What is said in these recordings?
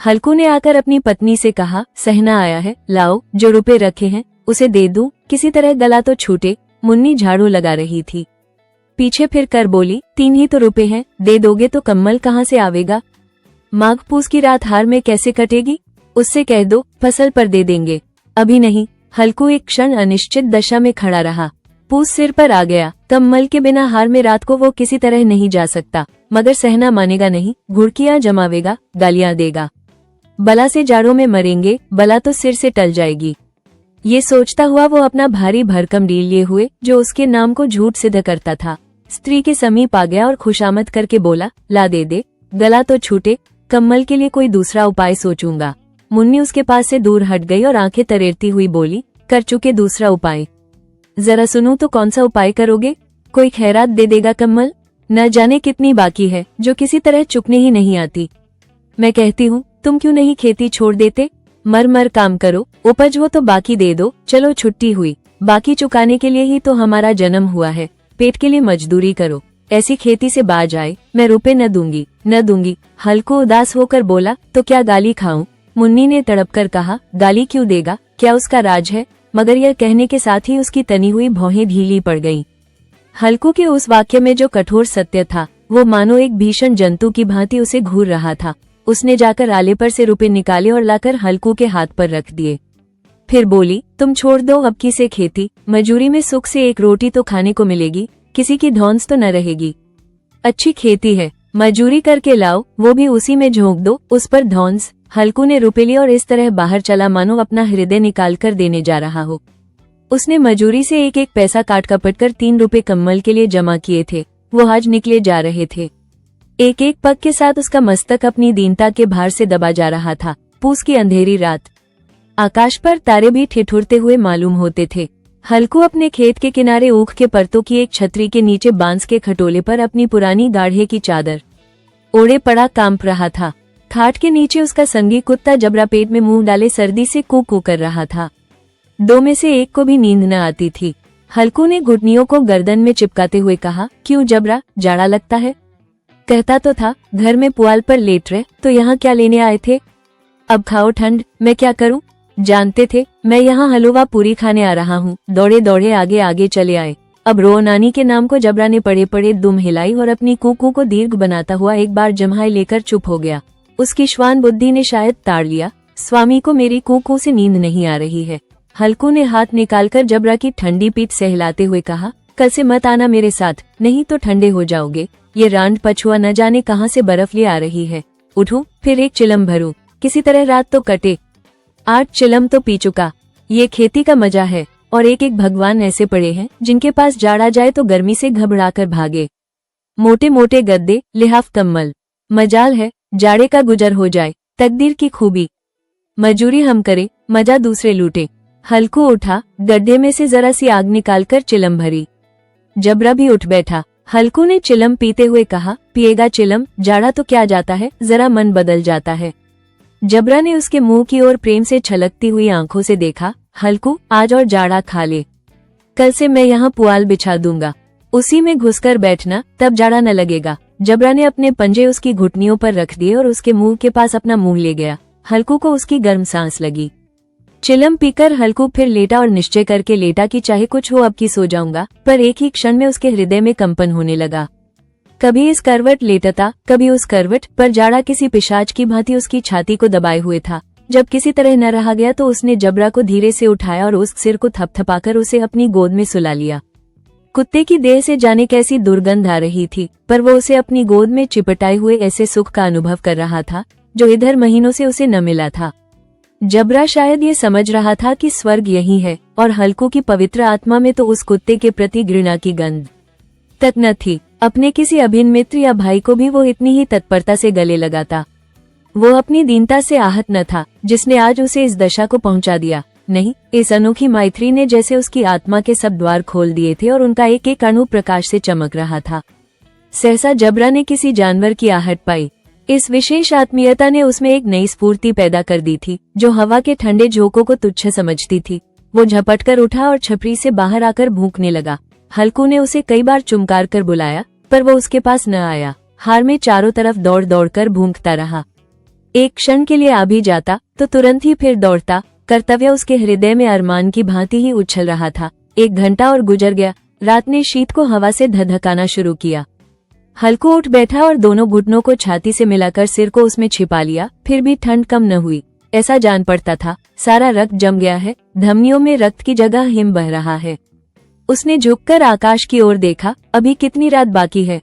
हल्कू ने आकर अपनी पत्नी से कहा, सहना आया है, लाओ जो रुपए रखे हैं उसे दे दूं, किसी तरह गला तो छूटे। मुन्नी झाड़ू लगा रही थी, पीछे फिर कर बोली, 3 ही तो रुपए हैं, दे दोगे तो कम्मल कहाँ से आवेगा? माघ पूस की रात हार में कैसे कटेगी? उससे कह दो फसल पर दे देंगे। अभी नहीं। हल्कू एक क्षण अनिश्चित दशा में खड़ा रहा। पूस सिर पर आ गया, कम्मल के बिना हार में रात को वो किसी तरह नहीं जा सकता, मगर सहना मानेगा नहीं, घुड़कियां जमावेगा, गालियां देगा। बला से जाड़ों में मरेंगे, बला तो सिर से टल जाएगी। ये सोचता हुआ वो अपना भारी भरकम डील लिए हुए, जो उसके नाम को झूठ सिद्ध करता था, स्त्री के समीप आ गया और खुशामद करके बोला, ला दे, गला तो छूटे, कम्मल के लिए कोई दूसरा उपाय सोचूंगा। मुन्नी उसके पास से दूर हट गई और आंखें तरेरती हुई बोली, कर चुके दूसरा उपाय? जरा सुनूं तो कौन सा उपाय करोगे? कोई खैरात दे देगा कम्मल? न जाने कितनी बाकी है जो किसी तरह चुकने ही नहीं आती। मैं कहती हूँ तुम क्यों नहीं खेती छोड़ देते? मर काम करो, उपज हो तो बाकी दे दो। चलो छुट्टी हुई, बाकी चुकाने के लिए ही तो हमारा जन्म हुआ है, पेट के लिए मजदूरी करो। ऐसी खेती से बाज आए, मैं रुपए न दूंगी। हल्कू उदास होकर बोला, तो क्या गाली खाऊं? मुन्नी ने तड़प कर कहा, गाली क्यों देगा, क्या उसका राज है? मगर यह कहने के साथ ही उसकी तनी हुई भौहें ढीली पड़ गईं। हल्कू के उस वाक्य में जो कठोर सत्य था, वो मानो एक भीषण जंतु की भांति उसे घूर रहा था। उसने जाकर आले पर से रुपए निकाले और लाकर हल्कू के हाथ पर रख दिए। फिर बोली, तुम छोड़ दो अब की से खेती, मजूरी में सुख से एक रोटी तो खाने को मिलेगी, किसी की धौंस तो न रहेगी। अच्छी खेती है, मजूरी करके लाओ, वो भी उसी में झोंक दो, उस पर धौंस। हल्कू ने रुपए लिए और इस तरह बाहर चला मानो अपना हृदय निकाल कर देने जा रहा हो। उसने मजूरी से एक पैसा काट कपट कर 3 रुपए कम्मल के लिए जमा किए थे। वो आज निकले जा रहे थे। एक पग के साथ उसका मस्तक अपनी दीनता के भार से दबा जा रहा था। पूस की अंधेरी रात, आकाश पर तारे भी ठिठुरते हुए मालूम होते थे। हल्कू अपने खेत के किनारे ऊख के परतों की एक छतरी के नीचे बांस के खटोले पर अपनी पुरानी गाढ़े की चादर ओढ़े पड़ा कांप रहा था। खाट के नीचे उसका संगी कुत्ता जबरा पेट में मुंह डाले सर्दी से कू कू कर रहा था। 2 में से एक को भी नींद न आती थी। हल्कू ने घुटनियों को गर्दन में चिपकाते हुए कहा, क्यों जबरा, जाड़ा लगता है? कहता तो था घर में पुआल पर लेट रहे, तो यहाँ क्या लेने आए थे? अब खाओ ठंड, मैं क्या करूं? जानते थे मैं यहाँ हलवा पूरी खाने आ रहा हूँ। दौड़े दौड़े आगे चले आए। अब रो नानी के नाम को जबरा ने पड़े दुम हिलाई और अपनी कूकू को दीर्घ बनाता हुआ एक बार जम्हाई लेकर चुप हो गया। उसकी श्वान बुद्धि ने शायद ताड़ लिया, स्वामी को मेरी कूकू से नींद नहीं आ रही है। हल्कू ने हाथ निकालकर जबरा की ठंडी पीठ सहलाते हुए कहा, कल से मत आना मेरे साथ, नहीं तो ठंडे हो जाओगे। ये रांड पछुआ न जाने कहाँ से बर्फ ले आ रही है। उठूं, फिर एक चिलम भरूं, किसी तरह रात तो कटे। 8 चिलम तो पी चुका। ये खेती का मजा है। और एक भगवान ऐसे पड़े हैं जिनके पास जाड़ा जाए तो गर्मी से घबराकर भागे। मोटे मोटे गद्दे, लिहाफ कम्बल। मजाल है जाड़े का गुजर हो जाए, तकदीर की खूबी। मजूरी हम करे, मजा दूसरे लूटे। हल्कू उठा, गड्ढे में से जरा सी आग निकालकर चिलम भरी। जबरा भी उठ बैठा। हल्कू ने चिलम पीते हुए कहा, पिएगा चिलम? जाड़ा तो क्या जाता है, जरा मन बदल जाता है। जबरा ने उसके मुंह की ओर प्रेम से छलकती हुई आंखों से देखा। हल्कू, आज और जाड़ा खा ले, कल से मैं यहाँ पुआल बिछा दूंगा, उसी में घुसकर बैठना, तब जाड़ा न लगेगा। जबरा ने अपने पंजे उसकी घुटनियों पर रख दिए और उसके मुंह के पास अपना मुंह ले गया। हल्कू को उसकी गर्म सांस लगी। चिलम पीकर हल्कू फिर लेटा और निश्चय करके लेटा कि चाहे कुछ हो अब की सो जाऊंगा, पर एक ही क्षण में उसके हृदय में कंपन होने लगा। कभी इस करवट लेटता, कभी उस करवट, पर जाड़ा किसी पिशाच की भांति उसकी छाती को दबाए हुए था। जब किसी तरह न रहा गया तो उसने जबरा को धीरे से उठाया और उस सिर को थपथपाकर उसे अपनी गोद में सुला लिया। कुत्ते की देह से जाने कैसी दुर्गंध आ रही थी, पर वो उसे अपनी गोद में चिपटाए हुए ऐसे सुख का अनुभव कर रहा था जो इधर महीनों से उसे न मिला था। जबरा शायद ये समझ रहा था कि स्वर्ग यही है, और हल्कू की पवित्र आत्मा में तो उस कुत्ते के प्रति घृणा की गंध तक न थी। अपने किसी अभिन्न मित्र या भाई को भी वो इतनी ही तत्परता से गले लगाता। वो अपनी दीनता से आहत न था जिसने आज उसे इस दशा को पहुंचा दिया। नहीं, इस अनोखी मैत्री ने जैसे उसकी आत्मा के सब द्वार खोल दिए थे और उनका एक अणु प्रकाश से चमक रहा था। सहसा जबरा ने किसी जानवर की आहट पाई। इस विशेष आत्मीयता ने उसमें एक नई स्फूर्ति पैदा कर दी थी, जो हवा के ठंडे झोंकों को तुच्छ समझती थी। वो झपटकर उठा और छपरी से बाहर आकर भूंकने लगा। हल्कू ने उसे कई बार चुमकार कर बुलाया, पर वो उसके पास न आया। हार में चारों तरफ दौड़ दौड़ कर भूंकता रहा। एक क्षण के लिए आ भी जाता तो तुरंत ही फिर दौड़ता। कर्तव्य उसके हृदय में अरमान की भांति ही उछल रहा था। 1 घंटा और गुजर गया। रात ने शीत को हवा से धधकाना शुरू किया। हल्कू उठ बैठा और दोनों घुटनों को छाती से मिलाकर सिर को उसमें छिपा लिया। फिर भी ठंड कम न हुई। ऐसा जान पड़ता था सारा रक्त जम गया है, धमनियों में रक्त की जगह हिम बह रहा है। उसने झुककर आकाश की ओर देखा। अभी कितनी रात बाकी है?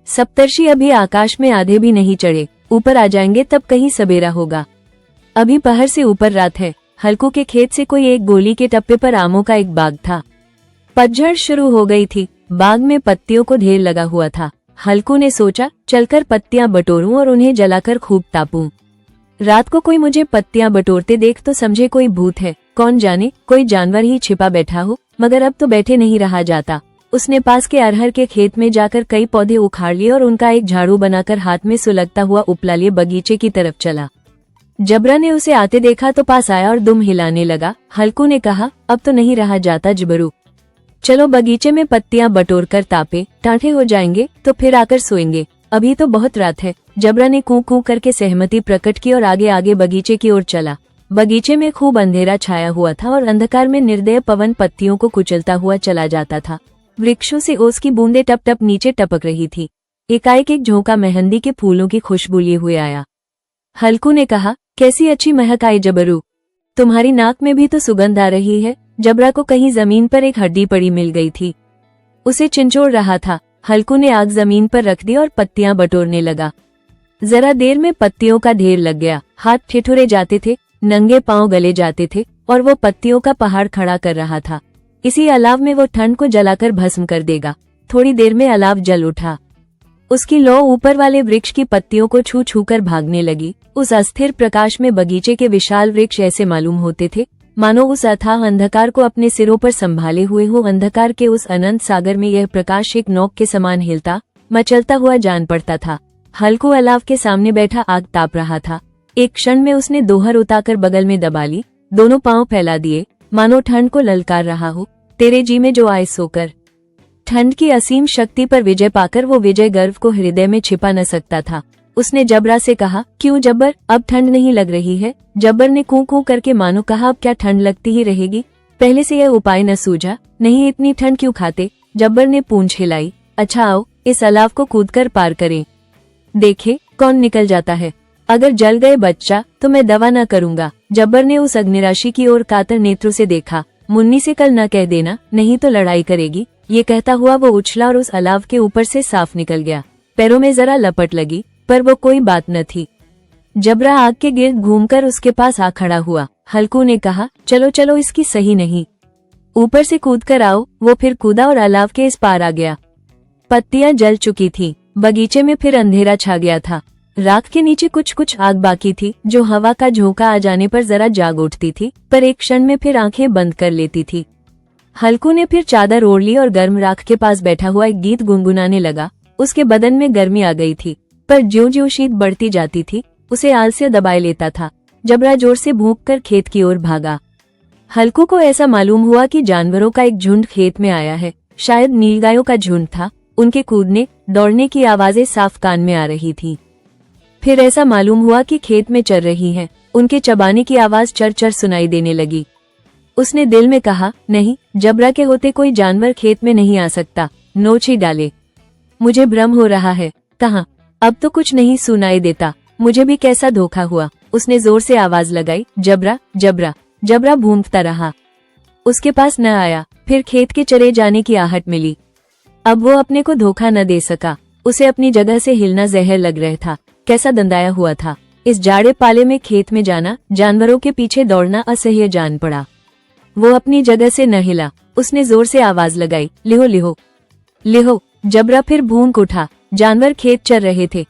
सप्तर्षि अभी आकाश में आधे भी नहीं चढ़े। ऊपर आ जाएंगे तब कहीं सवेरा होगा। अभी पहर से ऊपर रात है। हल्कू के खेत से कोई 1 गोली के टप्पे पर आमों का एक बाग था। पतझड़ शुरू हो गई थी। बाग में पत्तियों को ढेर लगा हुआ था। हल्कू ने सोचा चलकर पत्तियां बटोरूं और उन्हें जलाकर खूब तापूं। रात को कोई मुझे पत्तियां बटोरते देख तो समझे कोई भूत है, कौन जाने कोई जानवर ही छिपा बैठा हो। मगर अब तो बैठे नहीं रहा जाता। उसने पास के अरहर के खेत में जाकर कई पौधे उखाड़ लिए और उनका एक झाड़ू बनाकर हाथ में सुलगता हुआ उपला लिए बगीचे की तरफ चला। जबरा ने उसे आते देखा तो पास आया और दुम हिलाने लगा। हल्कू ने कहा, अब तो नहीं रहा जाता जबरू, चलो बगीचे में पत्तियां बटोर कर तापे, टांठे हो जाएंगे तो फिर आकर सोएंगे। अभी तो बहुत रात है। जबरा ने कूं कूं करके सहमति प्रकट की और आगे आगे बगीचे की ओर चला। बगीचे में खूब अंधेरा छाया हुआ था और अंधकार में निर्दय पवन पत्तियों को कुचलता हुआ चला जाता था। वृक्षों से ओस की बूंदें टप टप नीचे टपक रही थी। एकाएक एक झोंका मेहंदी के फूलों की खुशबू लिए हुए आया। हल्कू ने कहा, कैसी अच्छी महक आई जबरू, तुम्हारी नाक में भी तो सुगंध आ रही है। जबरा को कहीं जमीन पर एक हड्डी पड़ी मिल गई थी। उसे चिंचोड़ रहा था। हल्कू ने आग जमीन पर रख दी और पत्तियां बटोरने लगा। जरा देर में पत्तियों का ढेर लग गया। हाथ ठिठुरे जाते थे, नंगे पांव गले जाते थे और वो पत्तियों का पहाड़ खड़ा कर रहा था। इसी अलाव में वो ठंड को जलाकर भस्म कर देगा। थोड़ी देर में अलाव जल उठा। उसकी लौ ऊपर वाले वृक्ष की पत्तियों को छू छू कर भागने लगी। उस अस्थिर प्रकाश में बगीचे के विशाल वृक्ष ऐसे मालूम होते थे मानो उस अथाह अंधकार को अपने सिरों पर संभाले हुए हो। अंधकार के उस अनंत सागर में यह प्रकाश एक नौक के समान हिलता मचलता हुआ जान पड़ता था। हल्कू अलाव के सामने बैठा आग ताप रहा था। एक क्षण में उसने दोहर उताकर बगल में दबा ली, दोनों पांव फैला दिए मानो ठंड को ललकार रहा हो। तेरे जी में जो आए सोकर। ठंड की असीम शक्ति पर विजय पाकर वो विजय गर्व को हृदय में छिपा न सकता था। उसने जबरा से कहा, क्यों जब्बर, अब ठंड नहीं लग रही है? जब्बर ने कूं कूं करके मानो कहा, अब क्या ठंड लगती ही रहेगी? पहले से यह उपाय न सूझा? नहीं, इतनी ठंड क्यों खाते? जब्बर ने पूंछ हिलाई। अच्छा आओ, इस अलाव को कूदकर पार करें, देखे कौन निकल जाता है। अगर जल गए बच्चा तो मैं दवा न करूंगा। जब्बर ने उस अग्निराशि की ओर कातर नेत्रों से देखा। मुन्नी से कल न कह देना, नहीं तो लड़ाई करेगी। ये कहता हुआ वो उछला और उस अलाव के ऊपर से साफ निकल गया। पैरों में जरा लपट लगी पर वो कोई बात न थी। जबरा आग के गिर्द घूमकर उसके पास आ खड़ा हुआ। हल्कू ने कहा, चलो चलो, इसकी सही नहीं, ऊपर से कूद कर आओ। वो फिर कूदा और अलाव के इस पार आ गया। पत्तियां जल चुकी थीं। बगीचे में फिर अंधेरा छा गया था। राख के नीचे कुछ कुछ आग बाकी थी जो हवा का झोंका आ जाने पर जरा जाग उठती थी, पर एक क्षण में फिर आंखें बंद कर लेती थी। हल्कू ने फिर चादर ओढ़ ली और गर्म राख के पास बैठा हुआ एक गीत गुनगुनाने लगा। उसके बदन में गर्मी आ गई थी, पर ज्यों-ज्यों शीत बढ़ती जाती थी उसे आलस्य दबाए लेता था। जबरा जोर से भूंक कर खेत की ओर भागा। हल्कू को ऐसा मालूम हुआ कि जानवरों का एक झुंड खेत में आया है। शायद नीलगायों का झुंड था। उनके कूदने दौड़ने की आवाजें साफ कान में आ रही थी। फिर ऐसा मालूम हुआ कि खेत में चर रही हैं। उनके चबाने की आवाज चर चर सुनाई देने लगी। उसने दिल में कहा, नहीं, जबरा के होते कोई जानवर खेत में नहीं आ सकता, नोच ही डाले। मुझे भ्रम हो रहा है। कहाँ, अब तो कुछ नहीं सुनाई देता। मुझे भी कैसा धोखा हुआ। उसने जोर से आवाज लगाई, जबरा जबरा। जबरा भूंकता रहा, उसके पास न आया। फिर खेत के चले जाने की आहट मिली। अब वो अपने को धोखा न दे सका। उसे अपनी जगह से हिलना जहर लग रहा था। कैसा दंदाया हुआ था। इस जाड़े पाले में खेत में जाना, जानवरों के पीछे दौड़ना असह्य जान पड़ा। वो अपनी जगह से न हिला। उसने जोर से आवाज लगाई, लिहो लिहो लिहो। जबरा फिर भूंक उठा। जानवर खेत चर रहे थे।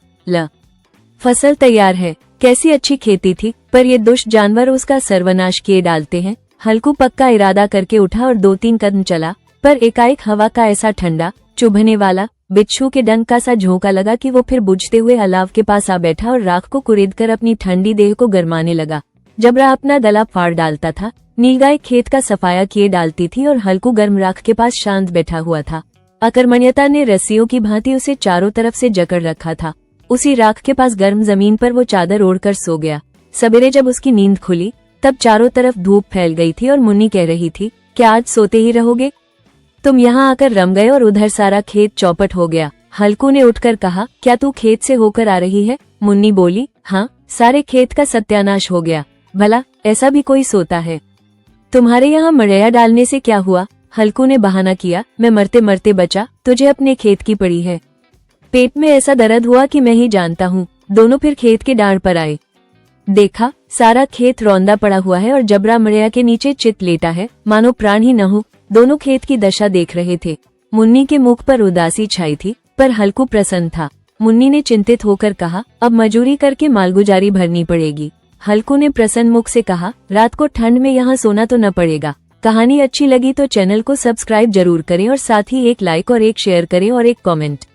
फसल तैयार है। कैसी अच्छी खेती थी, पर ये दुष्ट जानवर उसका सर्वनाश किए डालते हैं। हल्कू पक्का इरादा करके उठा और 2-3 कदम चला, पर एकाएक हवा का ऐसा ठंडा चुभने वाला बिच्छू के डंक का सा झोंका लगा कि वो फिर बुझते हुए अलाव के पास आ बैठा और राख को कुरेदकर अपनी ठंडी देह को गरमाने लगा। जबरा अपना गला फाड़ डालता था। नीलगाय खेत का सफाया किए डालती थी और हल्कू गर्म राख के पास शांत बैठा हुआ था। अकर्मण्यता ने रस्सियों की भांति उसे चारों तरफ से जकड़ रखा था। उसी राख के पास गर्म जमीन पर वो चादर ओढ़कर सो गया। सवेरे जब उसकी नींद खुली तब चारों तरफ धूप फैल गई थी और मुन्नी कह रही थी, क्या आज सोते ही रहोगे? तुम यहाँ आकर रम गए और उधर सारा खेत चौपट हो गया। हल्कू ने उठकर कहा, क्या तू खेत से होकर आ रही है? मुन्नी बोली, हाँ, सारे खेत का सत्यानाश हो गया। भला ऐसा भी कोई सोता है? तुम्हारे यहाँ मड़ैया डालने से क्या हुआ? हल्कू ने बहाना किया, मैं मरते मरते बचा, तुझे अपने खेत की पड़ी है। पेट में ऐसा दर्द हुआ कि मैं ही जानता हूँ। दोनों फिर खेत के डाढ़ पर आए। देखा, सारा खेत रौंदा पड़ा हुआ है और जबरा मड़ैया के नीचे चित लेटा है, मानो प्राण ही न हो। दोनों खेत की दशा देख रहे थे। मुन्नी के मुख पर उदासी छाई थी, पर हल्कू प्रसन्न था। मुन्नी ने चिंतित होकर कहा, अब मजूरी करके मालगुजारी भरनी पड़ेगी। हल्कू ने प्रसन्न मुख से कहा, रात को ठंड में यहाँ सोना तो न पड़ेगा। कहानी अच्छी लगी तो चैनल को सब्सक्राइब जरूर करें और साथ ही एक लाइक और एक शेयर करें और एक कमेंट।